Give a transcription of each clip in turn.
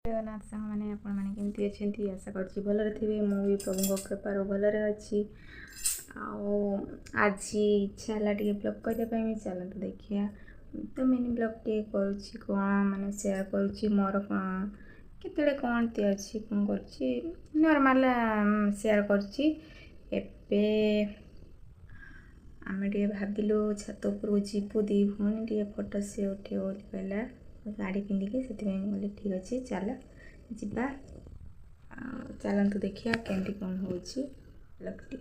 ଜଗନ୍ନାଥ ସାଙ୍ଗମାନେ ଆପଣମାନେ କେମିତି ଅଛନ୍ତି? ଆଶା କରୁଛି ଭଲରେ ଥିବେ। ମୁଁ ବି ପ୍ରଭୁଙ୍କ କୃପାରୁ ଭଲରେ ଅଛି। ଆଉ ଆଜି ଇଚ୍ଛା ହେଲା ଟିକେ ବ୍ଲଗ୍ କରିବା ପାଇଁ। ଚାଲନ୍ତୁ ଦେଖିବା। ତ ମିନି ବ୍ଲଗ୍ ଟିକେ କରୁଛି, କ'ଣ ମାନେ ସେୟାର କରୁଛି ମୋର କ'ଣ କେତେବେଳେ କ'ଣ ଅଛି, କ'ଣ କରୁଛି ନର୍ମାଲ୍ ସେୟାର କରୁଛି। ଏବେ ଆମେ ଟିକେ ଭାବିଲୁ ଛାତ ଉପରକୁ ଯିବୁ, ଦୁଇ ଭଉଣୀ ଟିକେ ଫଟୋ ସେ ଉଠେଇବ ବୋଲି କହିଲା ଶାଢ଼ୀ ପିନ୍ଧିକି, ସେଥିପାଇଁ ମୁଁ କହିଲି ଠିକ୍ ଅଛି ଚାଲ ଯିବା। ଚାଲନ୍ତୁ ଦେଖିବା କେମିତି କ'ଣ ହେଉଛି ବ୍ଲଗ୍ଟି।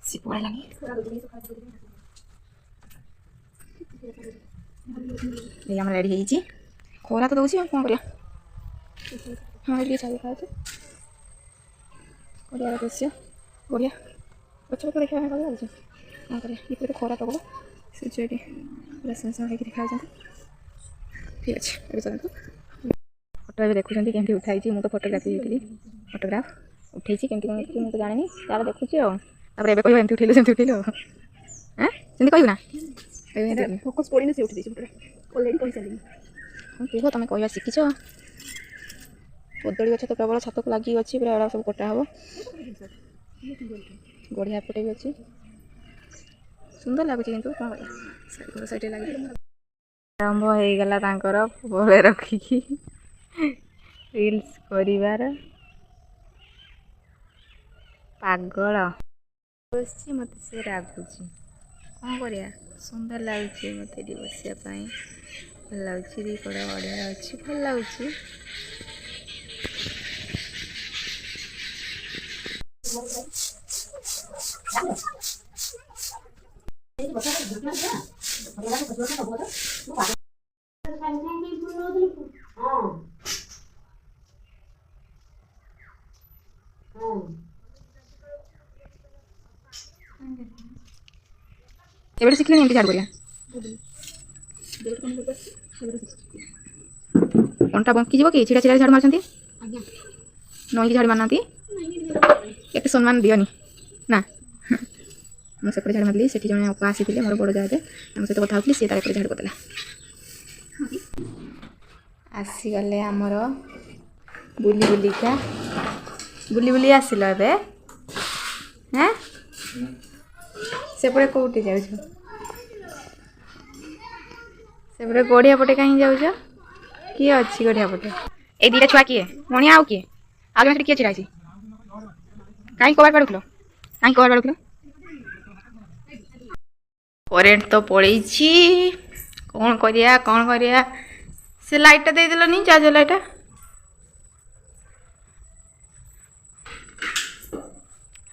ସେ ପଳାଇଲାଣି। ଏଇ ଆମର ରେଡ଼ି ହେଇଛି। ଖରା ତ ଦେଉଛି ଆଉ କ'ଣ କରିବା। ହଁ ଟିକେ ଚାଲି ଖାଉଛୁ। ବଢ଼ିଆ ଦୃଶ୍ୟ, ବଢ଼ିଆ ଗଛ ପତ୍ର ଦେଖିବା ପାଇଁ ଭଲ ଲାଗୁଛି। କ'ଣ କରିବା, ଭିତରେ ତ ଖରା ପ୍ରବଳ। ସୂର୍ଯ୍ୟ ଏଠି ପୁରା ସଂସାର ହେଇକି ଦେଖାଯାଉଛନ୍ତି। ଠିକ୍ ଅଛି, ଏବେ ଚାଲନ୍ତୁ। ଫଟୋ ଏବେ ଦେଖୁଛନ୍ତି କେମିତି ଉଠା ହେଇଛି। ମୁଁ ତ ଫଟୋଗ୍ରାଫି ହେଇଥିଲି, ଫଟୋଗ୍ରାଫ ଉଠେଇଛି। କେମିତି କ'ଣ ଉଠେଇଛି ମୁଁ ତ ଜାଣିନି, ତାର ଦେଖୁଛି ଆଉ। ତାପରେ ଏବେ କହିବ ଏମିତି ଉଠେଇଲୁ ସେମିତି ଉଠେଇଲୁ ଆଉ। ସେମିତି କହିବୁ ନା, ଫୋକସ୍ ପଡ଼ିନି, ସେ ଉଠେଇ ଦେଇଛି ଫଟୋଟା। ଅଲରେଡ଼ି କହିସାରିଲିନି। ହଁ କୁହ, ତୁମେ କହିବା ଶିଖିଛ। କଦଳୀ ଗଛ ତ ପ୍ରବଳ ଛାତକୁ ଲାଗିକି ଅଛି, ପୁରା ଏଗୁଡ଼ା ସବୁ କଟା ହେବ। ବଢ଼ିଆ ଏପଟେ ବି ଅଛି, ସୁନ୍ଦର ଲାଗୁଛି। କିନ୍ତୁ କ'ଣ କରିବା, ଘର ସାଇଡ଼୍ରେ ଲାଗି ଆରମ୍ଭ ହେଇଗଲା ତାଙ୍କର ବଳେ ରଖିକି ରିଲ୍ସ କରିବାର। ପାଗଳ ବସିଛି, ମୋତେ ସେ ରାଗୁଛି। କ'ଣ କରିବା, ସୁନ୍ଦର ଲାଗୁଛି ମୋତେ ଏଠି ବସିବା ପାଇଁ, ଭଲ ଲାଗୁଛି। ଦୁଇ କଡ଼ ବଢ଼ିଆ ଅଛି, ଭଲ ଲାଗୁଛି। ଏବେ ଶିଖିଲେଣି ଏମିତି ଝାଡ଼ୁ କରିବା। ଅଣ୍ଟା ବଙ୍କିଯିବ କି? ଛିଡ଼ା ଛିଡ଼ା ଝାଡ଼ୁ ମାରୁଛନ୍ତି, ନଈକି ଝାଡ଼ୁ ମାରୁନାହାନ୍ତି। ଏତେ ସମ୍ମାନ ଦିଅନି ନା। ମୁଁ ସେପଟେ ଝାଡ଼ୁ ମାରିଲି, ସେଠି ଜଣେ ଅପା ଆସିଥିଲେ ମୋର ବଡ଼ ଯାଆଟେ, ତାଙ୍କ ସହିତ କଥା ହେଉଥିଲି, ସିଏ ତାର ଏପଟେ ଝାଡ଼ୁ କରିଦେଲା। ଆସିଗଲେ ଆମର ବୁଲି ବୁଲିକା। ବୁଲି ବୁଲି ଆସିଲ ଏବେ? ସେପଟେ କେଉଁଠି ଯାଉଛ? ସେପଟେ ଗଢ଼ିଆ ପଟେ କାହିଁକି ଯାଉଛ? କିଏ ଅଛି ଗଢ଼ିଆ ପଟେ? ଏଇ ଦୁଇଟା ଛୁଆ କିଏ? ମଣିଆ ଆଉ କିଏ? ଆଉ ଜଣେ ସେଠି କିଏ ଛିଡ଼ା ହେଇଛି? କାହିଁକି କବାଟ ବାଡ଼ଉଥିଲ? କାହିଁକି କବାଟ ବାଡ଼ଉଥିଲ? କରେଣ୍ଟ ତ ପଳେଇଛି, କ'ଣ କରିବା କ'ଣ କରିବା। ସେ ଲାଇଟ୍ଟା ଦେଇଦେଲନି, ଚାର୍ଜର ଲାଇଟ୍ଟା।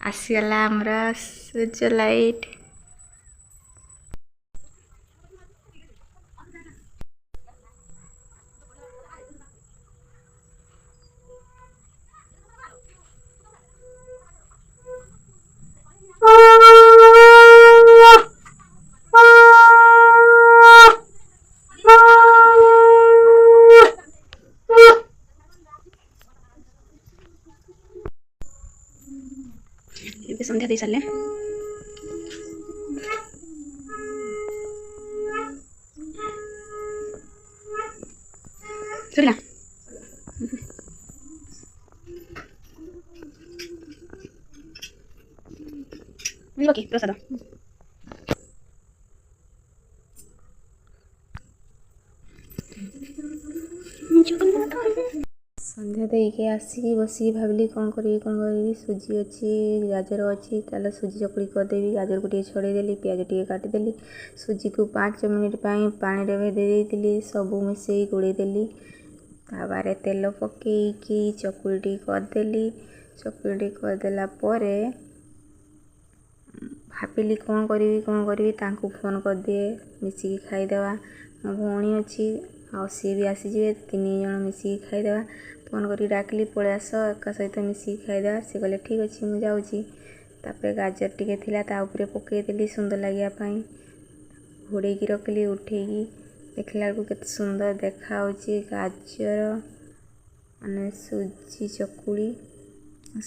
ଆସିଗଲା ଆମର ସୂର୍ଯ୍ୟ ଲାଇଟ୍। ଏବେ ସନ୍ଧ୍ୟା ଦେଇ ସାରିଲେ। ସରିଲା। ମିଳିବ କି ପ୍ରସାଦ? ସନ୍ଧ୍ୟା ଦେଇକି ଆସିକି ବସିକି ଭାବିଲି କ'ଣ କରିବି। ସୁଜି ଅଛି, ଗାଜର ଅଛି, ତାହେଲେ ସୁଜି ଚକୁଳି କରିଦେବି। ଗାଜରକୁ ଟିକେ ଛଡ଼େଇ ଦେଲି, ପିଆଜ ଟିକେ କାଟିଦେଲି, ସୁଜିକୁ 5 ମିନିଟ୍ ପାଇଁ ପାଣିରେ ଭେଦେଇ ଦେଇଥିଲି, ସବୁ ମିଶାଇ ଗୋଳେଇ ଦେଲି। ତାପରେ ତେଲ ପକାଇକି ଚକୁଳିଟି କରିଦେଲି। ଚକୁଳିଟି କରିଦେଲା ପରେ ଭାବିଲି କ'ଣ କରିବି। ତାଙ୍କୁ ଫୋନ୍ କରିଦିଏ, ମିଶିକି ଖାଇଦେବା। ମୋ ଭଉଣୀ ଅଛି, ଆଉ ସିଏ ବି ଆସିଯିବେ, 3 ଜଣ ମିଶିକି ଖାଇଦେବା। ଫୋନ୍ କରିକି ଡାକିଲି, ପଳେଇ ଆସ ଏକା ସହିତ ମିଶିକି ଖାଇଦେବା। ସେ କହିଲେ ଠିକ୍ ଅଛି, ମୁଁ ଯାଉଛି। ତାପରେ ଗାଜର ଟିକେ ଥିଲା, ତା ଉପରେ ପକାଇଦେଲି ସୁନ୍ଦର ଲାଗିବା ପାଇଁ। ଘୋଡ଼େଇକି ରଖିଲି, ଉଠେଇକି ଦେଖିଲା ବେଳକୁ କେତେ ସୁନ୍ଦର ଦେଖାହେଉଛି। ଗାଜର ମାନେ ସୁଜି ଚକୁଳି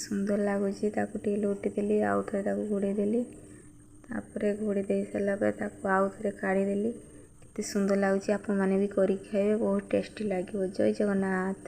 ସୁନ୍ଦର ଲାଗୁଛି। ତାକୁ ଟିକେ ଲଉଟି ଦେଲି, ଆଉ ଥରେ ତାକୁ ଘୋଡ଼େଇ ଦେଲି। ତାପରେ ଘୋଡ଼େଇ ଦେଇ ସାରିଲା ପରେ ତାକୁ ଆଉ ଥରେ କାଢ଼ିଦେଲି। କେତେ ସୁନ୍ଦର ଲାଗୁଛି। ଆପଣମାନେ ବି କରିକି ଖାଇବେ, ବହୁତ ଟେଷ୍ଟି ଲାଗିବ। ଜୟ ଜଗନ୍ନାଥ।